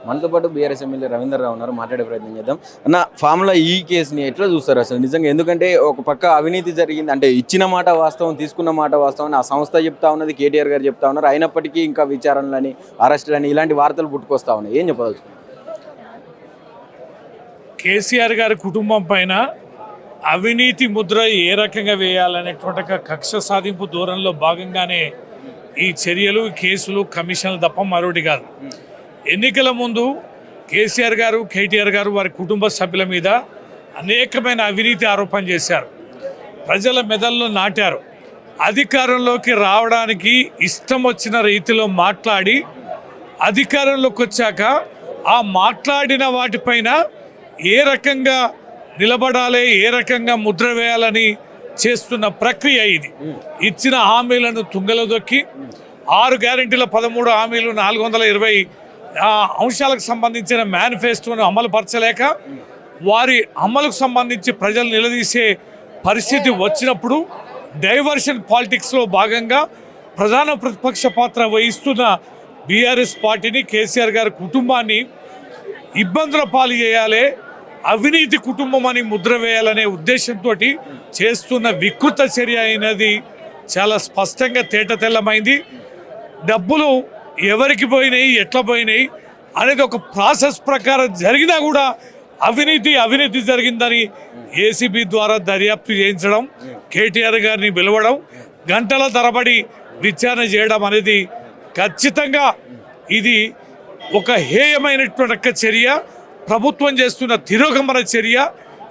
మనతో పాటు BRS MLA Ravinder రావు ఉన్నారు, మాట్లాడే ప్రయత్నం చేద్దాం. అన్న, ఫార్ములా ఈ కేసుని ఎట్లా చూస్తారు అసలు నిజంగా? ఎందుకంటే ఒక పక్క అవినీతి జరిగింది, అంటే ఇచ్చిన మాట వాస్తవం, తీసుకున్న మాట వాస్తవం ఆ సంస్థ చెప్తా ఉన్నది, కేటీఆర్ గారు చెప్తా ఉన్నారు. అయినప్పటికీ ఇంకా విచారణలని, అరెస్టులని ఇలాంటి వార్తలు పుట్టుకొస్తా ఉన్నాయి. ఏం చెప్పవచ్చు? కేసీఆర్ గారి కుటుంబం పైన అవినీతి ముద్ర ఏ రకంగా వేయాలనేటువంటి కక్ష సాధింపు దూరంలో భాగంగానే ఈ చర్యలు, కేసులు, కమిషన్లు తప్ప మరొకటి కాదు. ఎన్నికల ముందు కేసీఆర్ గారు, కేటీఆర్ గారు వారి కుటుంబ సభ్యుల మీద అనేకమైన అవినీతి ఆరోపణ చేశారు, ప్రజల మెదల్లో నాటారు. అధికారంలోకి రావడానికి ఇష్టం వచ్చిన రీతిలో మాట్లాడి అధికారంలోకి వచ్చాక ఆ మాట్లాడిన వాటిపైన ఏ రకంగా నిలబడాలి, ఏ రకంగా ముద్ర వేయాలని చేస్తున్న ప్రక్రియ ఇది. ఇచ్చిన హామీలను తుంగలో దొక్కి 6 గ్యారెంటీల 13 హామీలు 420 అంశాలకు సంబంధించిన మేనిఫెస్టోను అమలు పరచలేక వారి అమలుకు సంబంధించి ప్రజలు నిలదీసే పరిస్థితి వచ్చినప్పుడు డైవర్షన్ పాలిటిక్స్లో భాగంగా ప్రధాన ప్రతిపక్ష పాత్ర వహిస్తున్న బీఆర్ఎస్ పార్టీని, కేసీఆర్ గారి కుటుంబాన్ని ఇబ్బందుల పాలు చేయాలి, అవినీతి కుటుంబం అని ముద్ర వేయాలనే ఉద్దేశంతో చేస్తున్న వికృత చర్య అయినది చాలా స్పష్టంగా తేటతెల్లమైంది. డబ్బులు ఎవరికి పోయినాయి, ఎట్లా పోయినాయి అనేది ఒక ప్రాసెస్ ప్రకారం జరిగినా కూడా అవినీతి జరిగిందని ఏసీబీ ద్వారా దర్యాప్తు చేయించడం, కేటీఆర్ గారిని పిలవడం, గంటల తరబడి విచారణ చేయడం అనేది ఖచ్చితంగా ఇది ఒక హేయమైనటువంటి చర్య, ప్రభుత్వం చేస్తున్న తిరోగమన చర్య,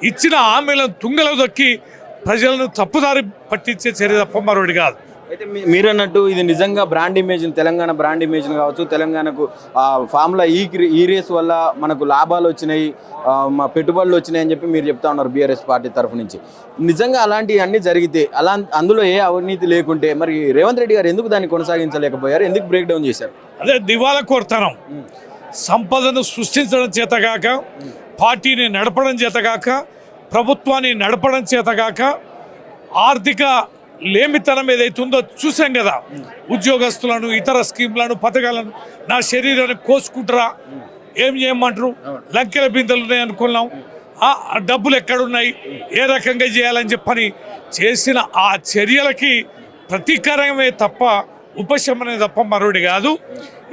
ఇచ్చిన హామీలను తుంగలో దొక్కి ప్రజలను తప్పుదారి పట్టించే చర్య తప్ప మరొకటి కాదు. అయితే మీరు అన్నట్టు ఇది నిజంగా బ్రాండ్ ఇమేజ్, తెలంగాణ బ్రాండ్ ఇమేజ్ని కావచ్చు, తెలంగాణకు ఫార్ములా ఈ రేస్ వల్ల మనకు లాభాలు వచ్చినాయి, మా పెట్టుబడులు వచ్చినాయి అని చెప్పి మీరు చెప్తా ఉన్నారు బీఆర్ఎస్ పార్టీ తరఫు నుంచి. నిజంగా అలాంటివి అన్నీ జరిగితే, అందులో ఏ అవినీతి లేకుంటే మరి రేవంత్ రెడ్డి గారు ఎందుకు దాన్ని కొనసాగించలేకపోయారు? ఎందుకు బ్రేక్ డౌన్ చేశారు? అదే దివాలా కోరుతనం. సంపదను సృష్టించడం చేతగాక, పార్టీని నడపడం చేతగాక, ప్రభుత్వాన్ని నడపడం చేతగాక, ఆర్థిక లేమితనం ఏదైతుందో చూసాం కదా. ఉద్యోగస్తులను, ఇతర స్కీమ్లను, పథకాలను నా శరీరాన్ని కోసుకుంటారా, ఏం చేయమంటారు, లంకెల బిందెలు ఉన్నాయి అనుకున్నాం, డబ్బులు ఎక్కడున్నాయి, ఏ రకంగా చేయాలని చెప్పని చేసిన ఆ చర్యలకి ప్రతీకారమే తప్ప ఉపశమనే తప్ప మరొకటి కాదు.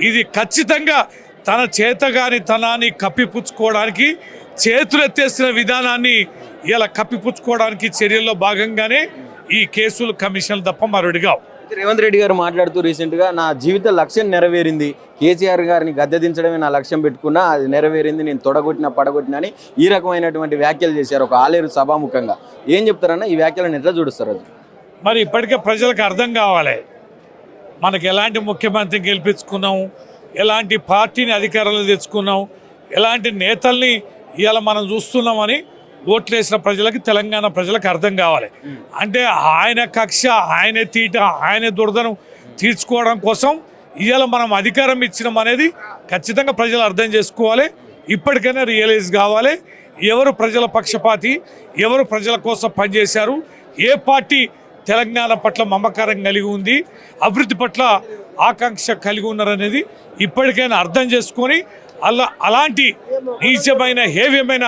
ఇది ఖచ్చితంగా తన చేతగాని తనాన్ని కప్పిపుచ్చుకోవడానికి, చేతులెత్తేసిన విధానాన్ని ఇలా కప్పిపుచ్చుకోవడానికి చర్యల్లో భాగంగానే ఈ కేసులు, కమిషన్లు తప్ప మరొకటిగా. రేవంత్ రెడ్డి గారు మాట్లాడుతూ రీసెంట్గా నా జీవిత లక్ష్యం నెరవేరింది, కేసీఆర్ గారిని గద్దె దించడమే నా లక్ష్యం పెట్టుకున్నా, అది నెరవేరింది, నేను పడగొట్టినా అని ఈ రకమైనటువంటి వ్యాఖ్యలు చేశారు ఒక ఆలేరు సభాముఖంగా. ఏం చెప్తారన్నా, ఈ వ్యాఖ్యలను ఎట్లా చూడుస్తారు? అది మరి ఇప్పటికే ప్రజలకు అర్థం కావాలి, మనకు ఎలాంటి ముఖ్యమంత్రిని గెలిపించుకున్నాం, ఎలాంటి పార్టీని అధికారంలో తెచ్చుకున్నాం, ఎలాంటి నేతల్ని ఇవాళ మనం చూస్తున్నామని ఓట్లేసిన ప్రజలకి, తెలంగాణ ప్రజలకు అర్థం కావాలి. అంటే ఆయన కక్ష, ఆయన తీట, ఆయన దురదను తీర్చుకోవడం కోసం ఇవాళ మనం అధికారం ఇచ్చినాం అనేది ఖచ్చితంగా ప్రజలు అర్థం చేసుకోవాలి. ఇప్పటికైనా రియలైజ్ కావాలి, ఎవరు ప్రజల పక్షపాతి, ఎవరు ప్రజల కోసం పనిచేశారు, ఏ పార్టీ తెలంగాణ పట్ల మమకారం కలిగి ఉంది, అభివృద్ధి పట్ల ఆకాంక్ష కలిగి ఉన్నారనేది ఇప్పటికైనా అర్థం చేసుకొని అలాంటి నీచమైన, హేవ్యమైన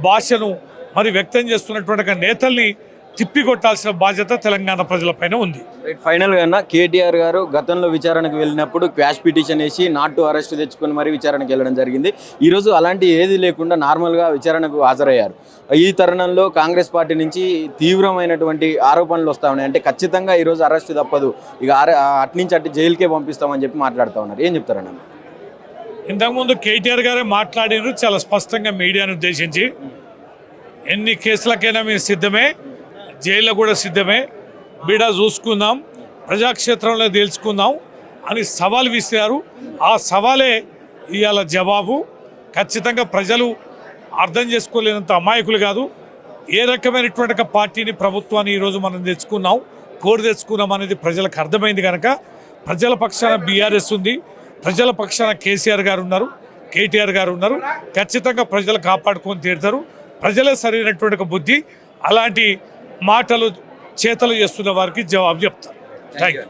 భాషను మరి వ్యక్తం చేస్తున్నటువంటి నేతల్ని తిప్పికొట్టాల్సిన బాధ్యత తెలంగాణ ప్రజలపైన ఉంది. ఫైనల్గా కేటీఆర్ గారు గతంలో విచారణకు వెళ్ళినప్పుడు క్వాష్ పిటిషన్ వేసి నాట్ టు అరెస్ట్ తెచ్చుకొని మరీ విచారణకు వెళ్ళడం జరిగింది. ఈరోజు అలాంటి ఏది లేకుండా నార్మల్గా విచారణకు హాజరయ్యారు. ఈ తరుణంలో కాంగ్రెస్ పార్టీ నుంచి తీవ్రమైనటువంటి ఆరోపణలు వస్తూ ఉన్నాయి. అంటే ఖచ్చితంగా ఈరోజు అరెస్ట్ తప్పదు, ఇక అట్నుంచి అటు జైలుకే పంపిస్తామని చెప్పి మాట్లాడుతూ ఉన్నారు. ఏం చెప్తారన్న? ఇంతకుముందు కేటీఆర్ గారే మాట్లాడినారు చాలా స్పష్టంగా మీడియాను ఉద్దేశించి, ఎన్ని కేసులకైనా మేము సిద్ధమే, జైల్లో కూడా సిద్ధమే, బిడ చూసుకుందాం, ప్రజాక్షేత్రంలో తేల్చుకుందాం అని సవాల్ విసిరారు. ఆ సవాలే ఇవాళ జవాబు. ఖచ్చితంగా ప్రజలు అర్థం చేసుకోలేనంత అమాయకులు కాదు. ఏ రకమైనటువంటి పార్టీని, ప్రభుత్వాన్ని ఈరోజు మనం తెచ్చుకున్నాం అనేది ప్రజలకు అర్థమైంది కనుక ప్రజల పక్షాన బీఆర్ఎస్ ఉంది, ప్రజల పక్షాన కేసీఆర్ గారు ఉన్నారు, కేటీఆర్ గారు ఉన్నారు. ఖచ్చితంగా ప్రజలు కాపాడుకొని తీరుతారు. ప్రజలే సరైనటువంటి బుద్ధి అలాంటి మాటలు చేతలు చేస్తున్న వారికి జవాబు చెప్తారు. Thank you.